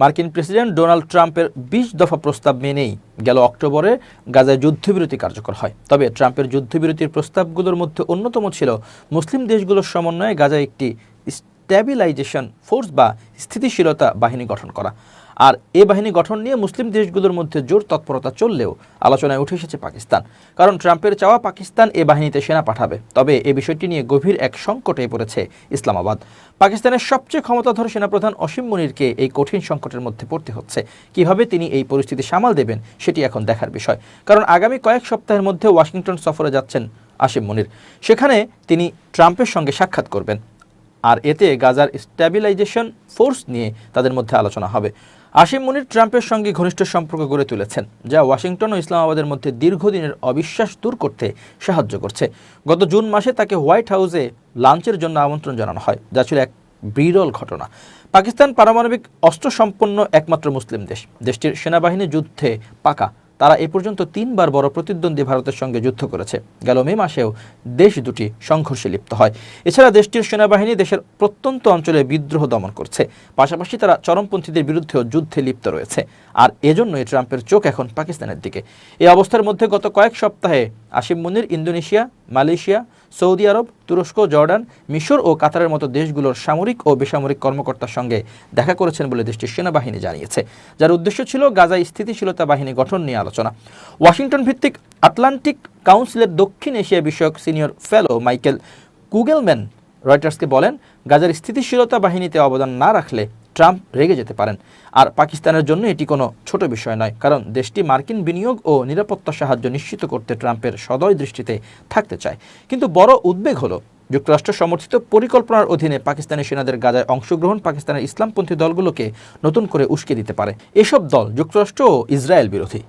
মার্কিন president Donald ট্রাম্পের ২০ দফা প্রস্তাব মেনেই গেল অক্টোবরে গাজায় যুদ্ধবিরতি কার্যকর হয়। তবে ট্রাম্পের যুদ্ধবিরতির প্রস্তাবগুলোর মধ্যে অন্যতম ছিল মুসলিম দেশগুলোর সমন্বয়ে গাজায় একটি স্ট্যাবিলাইজেশন ফোর্স বা স্থিতিশীলতা বাহিনী গঠন করা। আর এ বাহিনী গঠন নিয়ে মুসলিম দেশগুলোর মধ্যে জোর তৎপরতা চললেও আলোচনায় উঠে এসেছে পাকিস্তান। কারণ ট্রাম্পের চাওয়া পাকিস্তান এ বাহিনীতে সেনা পাঠাবে। তবে এ বিষয়টি নিয়ে গভীর এক সংকটে পড়েছে ইসলামাবাদ। পাকিস্তানের সবচেয়ে ক্ষমতাধর সেনাপ্রধান অসীম মুনিরকে এই কঠিন সংকটের মধ্যে পড়তে হচ্ছে। কিভাবে তিনি এই পরিস্থিতি সামাল দেবেন সেটি এখন দেখার বিষয়। কারণ আগামী কয়েক সপ্তাহের মধ্যে ওয়াশিংটন সফরে যাচ্ছেন অসীম মুনির। সেখানে তিনি ট্রাম্পের সঙ্গে সাক্ষাৎ করবেন। আর এতে গাজার স্ট্যাবিলাইজেশন ফোর্স নিয়ে তাদের মধ্যে আলোচনা হবে। অসীম মুনির ট্রাম্পের সঙ্গে ঘনিষ্ঠ সম্পর্ক গড়ে তুলেছেন, যা ওয়াশিংটন ও ইসলামাবাদের মধ্যে দীর্ঘদিনের অবিশ্বাস দূর করতে সাহায্য করছে। গত জুন মাসে তাকে হোয়াইট হাউসে লাঞ্চের জন্য আমন্ত্রণ জানানো হয়, যা ছিল এক বিরল ঘটনা। পাকিস্তান পারমাণবিক অস্ত্র সম্পন্ন একমাত্র মুসলিম দেশ। দেশটির সেনাবাহিনী যুদ্ধে পাকা। তারা এ পর্যন্ত ৩ বার বড় প্রতিদ্বন্দ্বী ভারতের সঙ্গে যুদ্ধ করেছে। গেল মে মাসেও দেশ দুটি সংঘর্ষে লিপ্ত হয়। এছাড়া দেশটির সেনাবাহিনী দেশের প্রত্যন্ত অঞ্চলে বিদ্রোহ দমন করছে। পাশাপাশি তারা চরমপন্থীদের বিরুদ্ধেও যুদ্ধে লিপ্ত রয়েছে। আর এজন্যই ট্রাম্পের চোখ এখন পাকিস্তানের দিকে। এই অবস্থার মধ্যে গত কয়েক সপ্তাহে অসীম মুনির ইন্দোনেশিয়া, মালয়েশিয়া, সৌদি আরব, তুরস্ক, জর্ডান, মিশর ও কাতারের মতো দেশগুলোর সামরিক ও বেসামরিক কর্মকর্তার সঙ্গে দেখা করেছেন বলে দেশটির সেনাবাহিনী জানিয়েছে, যার উদ্দেশ্য ছিল গাজায় স্থিতিশীলতা বাহিনী গঠন নিয়ে আলোচনা। ওয়াশিংটন ভিত্তিক আটলান্টিক কাউন্সিলের দক্ষিণ এশিয়া বিষয়ক সিনিয়র ফেলো মাইকেল কুগেলম্যান রয়টার্সকে বলেন, গাজার স্থিতিশীলতা বাহিনীতে অবদান না রাখলে ট্রাম্প রেগে যেতে পারেন। আর পাকিস্তানের জন্য এটি কোনো ছোট বিষয় নয়, কারণ দেশটি মার্কিন বিনিয়োগ ও নিরাপত্তা সাহায্য নিশ্চিত করতে ট্রাম্পের সদয় দৃষ্টিতে থাকতে চায়। কিন্তু বড় উদ্বেগ হলো, যুক্তরাষ্ট্র সমর্থিত পরিকল্পনার অধীনে পাকিস্তানি সেনাদের গাজায় অংশগ্রহণ পাকিস্তানের ইসলামপন্থী দলগুলোকে নতুন করে উস্কে দিতে পারে। এসব দল যুক্তরাষ্ট্র ও ইসরায়েল বিরোধী।